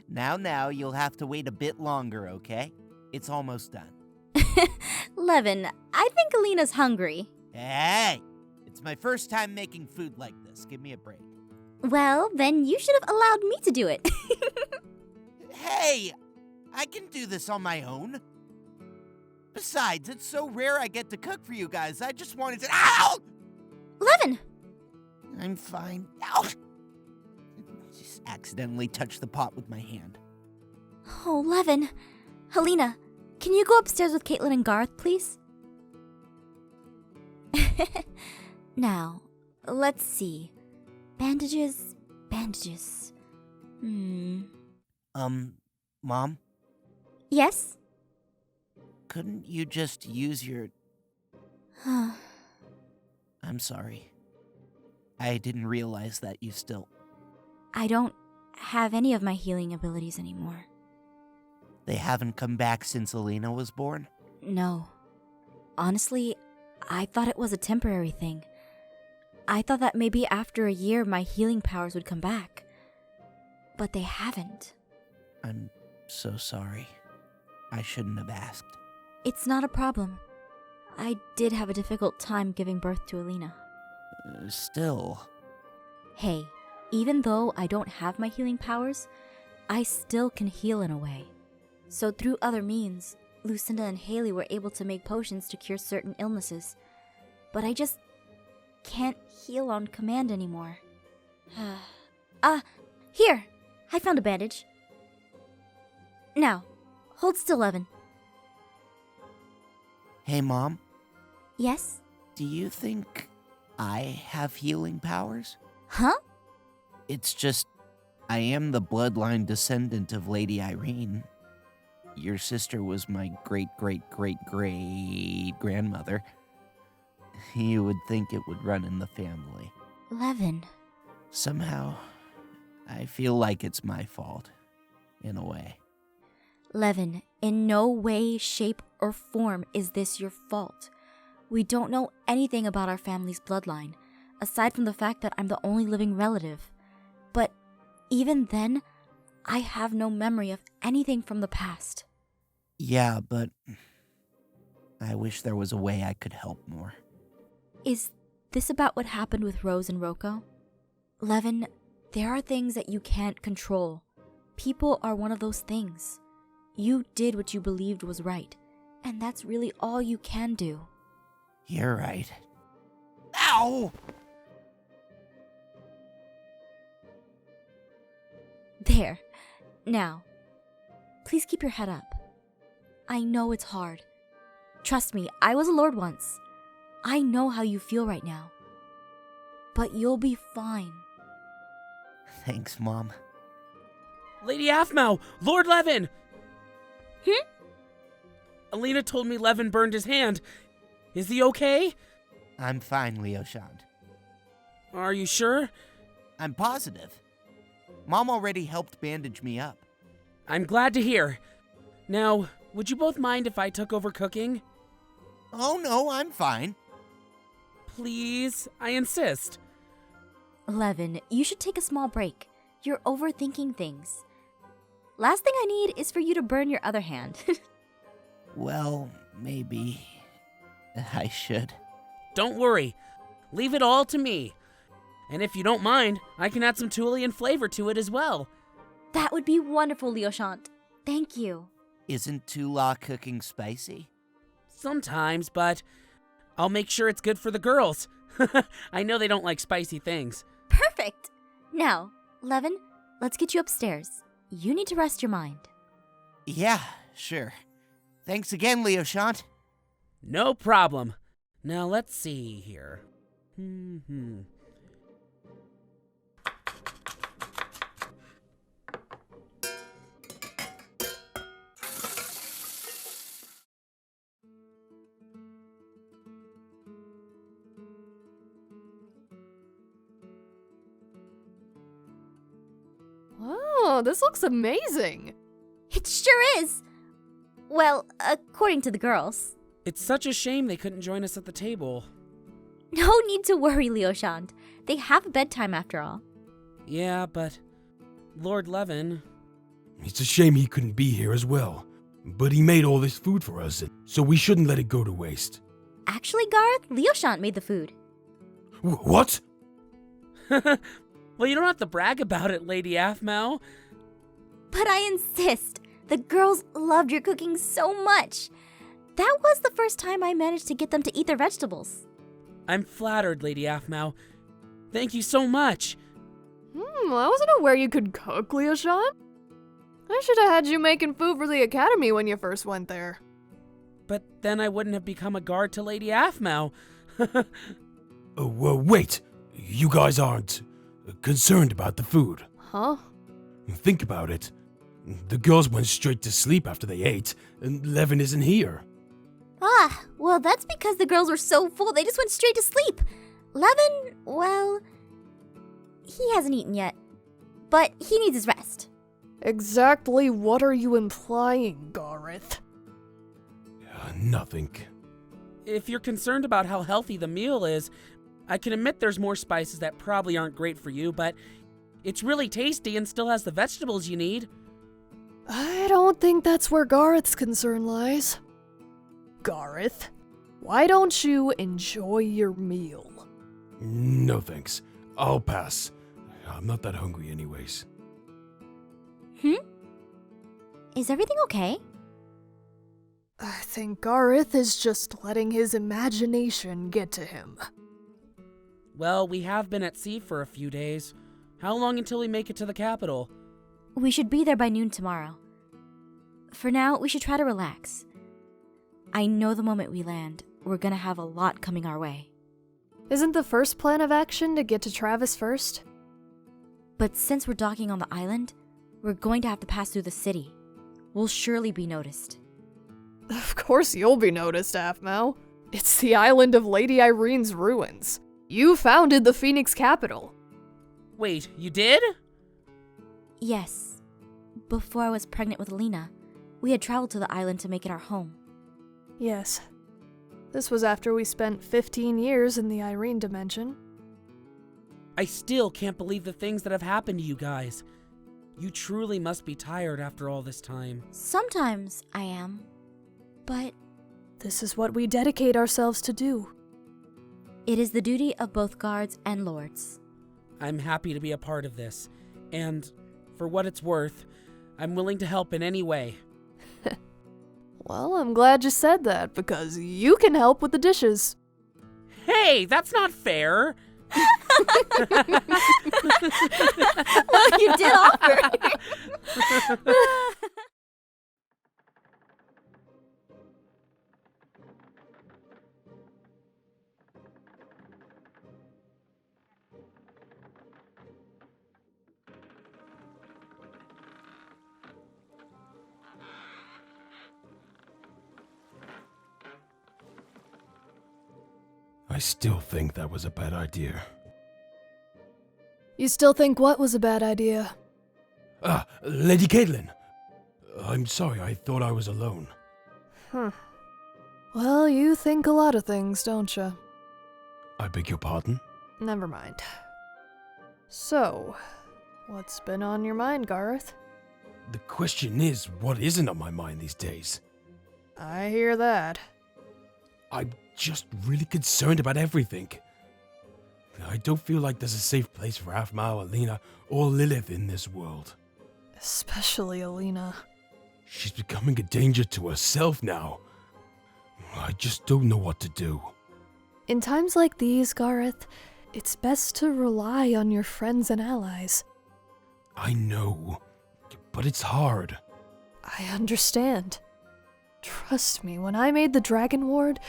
Now, you'll have to wait a bit longer, okay? It's almost done. Levin, I think Alina's hungry. Hey! It's my first time making food like this. Give me a break. Well, then you should have allowed me to do it. Hey! I can do this on my own. Besides, it's so rare I get to cook for you guys. I just wanted to— Ow! Levin! I'm fine. Ow! Just accidentally touched the pot with my hand. Oh, Levin. Alina, can you go upstairs with Caitlin and Garth, please? Now, let's see. Bandages. Mom? Yes? Couldn't you just use your— I'm sorry. I didn't realize that you still— I don't have any of my healing abilities anymore. They haven't come back since Alina was born? No. Honestly, I thought it was a temporary thing. I thought that maybe after a year my healing powers would come back. But they haven't. I'm so sorry. I shouldn't have asked. It's not a problem. I did have a difficult time giving birth to Alina. Still. Hey, even though I don't have my healing powers, I still can heal in a way. So through other means, Lucinda and Haley were able to make potions to cure certain illnesses. But I just can't heal on command anymore. Here! I found a bandage. Now, hold still, Levin. Hey, Mom? Yes? Do you think I have healing powers? Huh? It's just, I am the bloodline descendant of Lady Irene. Your sister was my great-great-great-great-grandmother. You would think it would run in the family. Levin. Somehow, I feel like it's my fault, in a way. Levin, in no way, shape, or form is this your fault. We don't know anything about our family's bloodline, aside from the fact that I'm the only living relative. But even then, I have no memory of anything from the past. Yeah, but I wish there was a way I could help more. Is this about what happened with Rose and Rocco? Levin, there are things that you can't control. People are one of those things. You did what you believed was right, and that's really all you can do. You're right. Ow! There. Now, please keep your head up. I know it's hard. Trust me, I was a lord once. I know how you feel right now. But you'll be fine. Thanks, Mom. Lady Aphmau! Lord Levin! Hmm? Alina told me Levin burned his hand. Is he okay? I'm fine, Leoshant. Are you sure? I'm positive. Mom already helped bandage me up. I'm glad to hear. Now, would you both mind if I took over cooking? Oh no, I'm fine. Please, I insist. Levin, you should take a small break. You're overthinking things. Last thing I need is for you to burn your other hand. Well, maybe I should. Don't worry. Leave it all to me. And if you don't mind, I can add some Tulian flavor to it as well. That would be wonderful, Leoshant. Thank you. Isn't Tula cooking spicy? Sometimes, but I'll make sure it's good for the girls. I know they don't like spicy things. Perfect. Now, Levin, let's get you upstairs. You need to rest your mind. Yeah, sure. Thanks again, Leoshant. No problem. Now let's see here. Wow, this looks amazing. It sure is. Well, according to the girls. It's such a shame they couldn't join us at the table. No need to worry, Leoshant. They have a bedtime after all. Yeah, but Lord Levin. It's a shame he couldn't be here as well. But he made all this food for us, so we shouldn't let it go to waste. Actually, Garth, Leoshant made the food. What? Well, you don't have to brag about it, Lady Aphmau. But I insist. The girls loved your cooking so much. That was the first time I managed to get them to eat their vegetables. I'm flattered, Lady Aphmau. Thank you so much. I wasn't aware you could cook, Leoshant. I should have had you making food for the academy when you first went there. But then I wouldn't have become a guard to Lady Aphmau. Wait. You guys aren't concerned about the food. Huh? Think about it. The girls went straight to sleep after they ate, and Levin isn't here. Ah, well, that's because the girls were so full they just went straight to sleep. Levin, well, he hasn't eaten yet, but he needs his rest. Exactly what are you implying, Gareth? Nothing. If you're concerned about how healthy the meal is, I can admit there's more spices that probably aren't great for you, but it's really tasty and still has the vegetables you need. I don't think that's where Gareth's concern lies. Gareth, why don't you enjoy your meal? No thanks. I'll pass. I'm not that hungry anyways. Is everything okay? I think Gareth is just letting his imagination get to him. Well, we have been at sea for a few days. How long until we make it to the capital? We should be there by noon tomorrow. For now, we should try to relax. I know the moment we land, we're gonna have a lot coming our way. Isn't the first plan of action to get to Travis first? But since we're docking on the island, we're going to have to pass through the city. We'll surely be noticed. Of course you'll be noticed, Aphmau. It's the island of Lady Irene's ruins. You founded the Phoenix capital. Wait, you did? Yes. Before I was pregnant with Alina, we had traveled to the island to make it our home. Yes. This was after we spent 15 years in the Irene dimension. I still can't believe the things that have happened to you guys. You truly must be tired after all this time. Sometimes I am, but This is what we dedicate ourselves to do. it is the duty of both guards and lords. I'm happy to be a part of this, and for what it's worth, I'm willing to help in any way. Well, I'm glad you said that, because you can help with the dishes. Hey, that's not fair! Well, you did offer. I still think that was a bad idea. You still think what was a bad idea? Lady Caitlin. I'm sorry, I thought I was alone. Well, you think a lot of things, don't you? I beg your pardon? Never mind. So, what's been on your mind, Gareth? The question is, what isn't on my mind these days? I hear that. I'm just really concerned about everything. I don't feel like there's a safe place for Aphmau, Alina, or Lilith in this world. Especially Alina. She's becoming a danger to herself now. I just don't know what to do. In times like these, Gareth, it's best to rely on your friends and allies. I know, but it's hard. I understand. Trust me, when I made the Dragon Ward,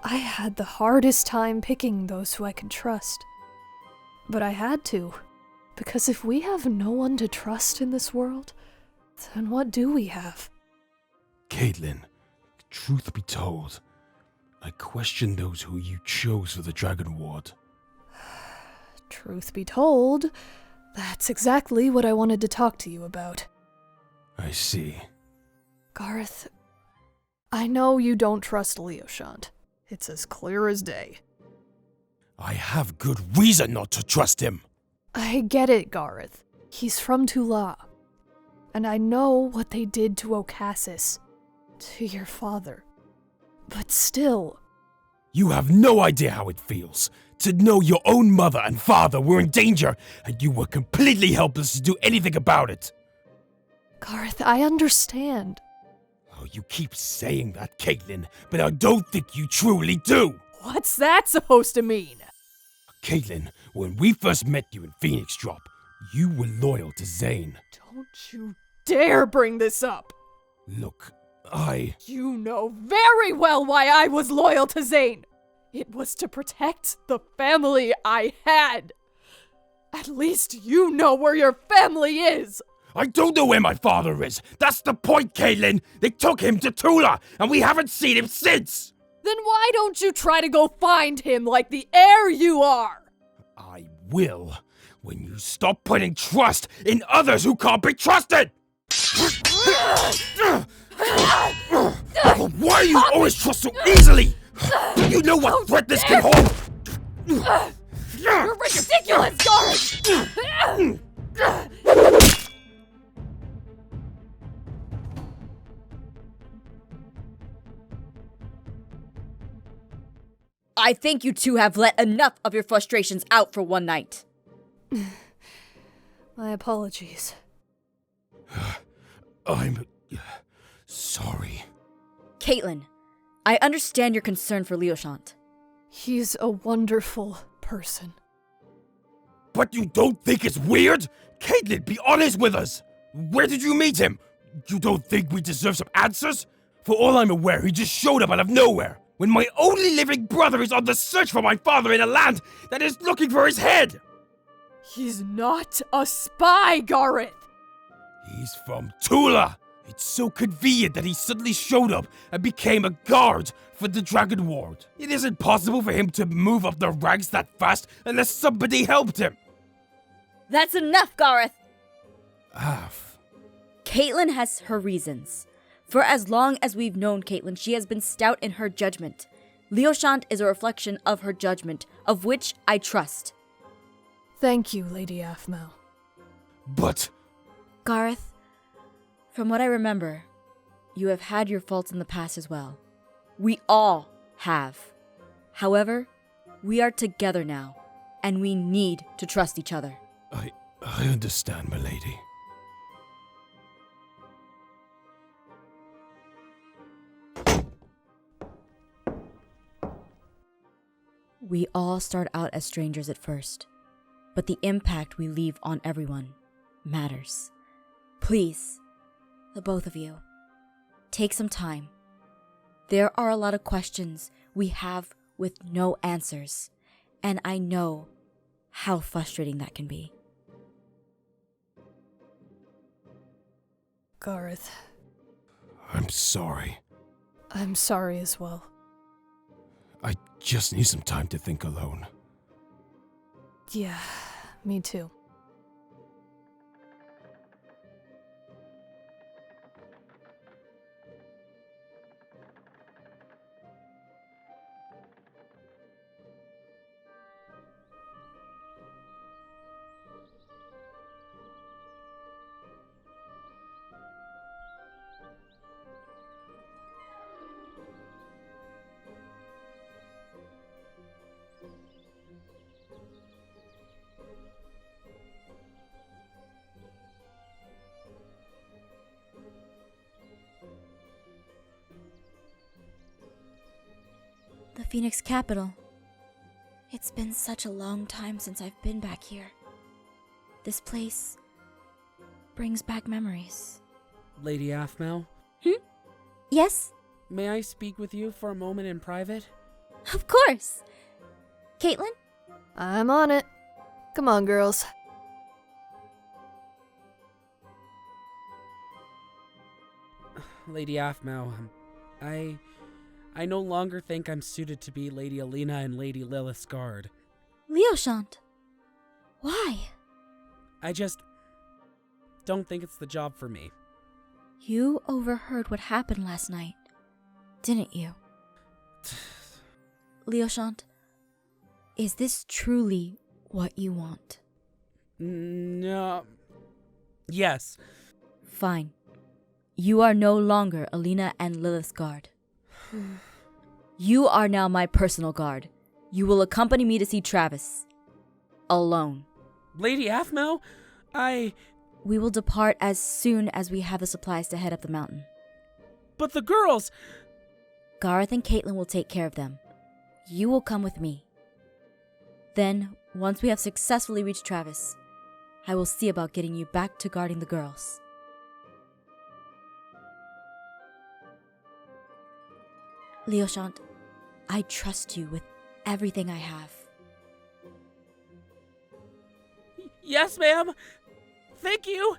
I had the hardest time picking those who I could trust. But I had to, because if we have no one to trust in this world, then what do we have? Caitlin, truth be told, I question those who you chose for the Dragon Ward. Truth be told, that's exactly what I wanted to talk to you about. I see. Gareth, I know you don't trust Leoshant. It's as clear as day. I have good reason not to trust him. I get it, Gareth. He's from Tula, and I know what they did to Okassis, to your father. But still... You have no idea how it feels to know your own mother and father were in danger, and you were completely helpless to do anything about it. Garth, I understand. Oh, you keep saying that, Caitlin, but I don't think you truly do. What's that supposed to mean? Caitlin, when we first met you in Phoenix Drop, you were loyal to Zane. Don't you dare bring this up! Look, You know very well why I was loyal to Zane! It was to protect the family I had! At least you know where your family is! I don't know where my father is. That's the point, Caitlin. They took him to Tula, and we haven't seen him since. Then why don't you try to go find him like the heir you are? I will, when you stop putting trust in others who can't be trusted. Why do you always trust so easily? You know what threat this can hold. You're ridiculous, Garth! I think you two have let enough of your frustrations out for one night. My apologies. I'm sorry. Caitlin, I understand your concern for Leoshant. He's a wonderful person. But you don't think it's weird? Caitlin, be honest with us. Where did you meet him? You don't think we deserve some answers? For all I'm aware, he just showed up out of nowhere, when my only living brother is on the search for my father in a land that is looking for his head! He's not a spy, Gareth! He's from Tula! It's so convenient that he suddenly showed up and became a guard for the Dragon Ward. It isn't possible for him to move up the ranks that fast unless somebody helped him. That's enough, Gareth! Aph. Caitlin has her reasons. For as long as we've known Caitlin, she has been stout in her judgment. Leoshant is a reflection of her judgment, of which I trust. Thank you, Lady Aphmau. But... Gareth, from what I remember, you have had your faults in the past as well. We all have. However, we are together now, and we need to trust each other. I understand, milady. We all start out as strangers at first, but the impact we leave on everyone matters. Please, the both of you, take some time. There are a lot of questions we have with no answers, and I know how frustrating that can be. Gareth, I'm sorry. I'm sorry as well. I just need some time to think alone. Yeah, me too. The Phoenix capital. It's been such a long time since I've been back here. This place brings back memories. Lady Aphmau, Yes? may I speak with you for a moment in private? Of course! Caitlin? I'm on it. Come on, girls. Lady Aphmau, I no longer think I'm suited to be Lady Alina and Lady Lilith's guard. Leoshant. Why? I just don't think it's the job for me. You overheard what happened last night, didn't you? Leoshant, is this truly what you want? No, Yes. Fine. You are no longer Alina and Lilith's guard. You are now my personal guard. You will accompany me to see Travis. Alone. Lady Aphmau, We will depart as soon as we have the supplies to head up the mountain. But the girls... Gareth and Caitlin will take care of them. You will come with me. Then, once we have successfully reached Travis, I will see about getting you back to guarding the girls. Leoshant, I trust you with everything I have. Yes, ma'am. Thank you.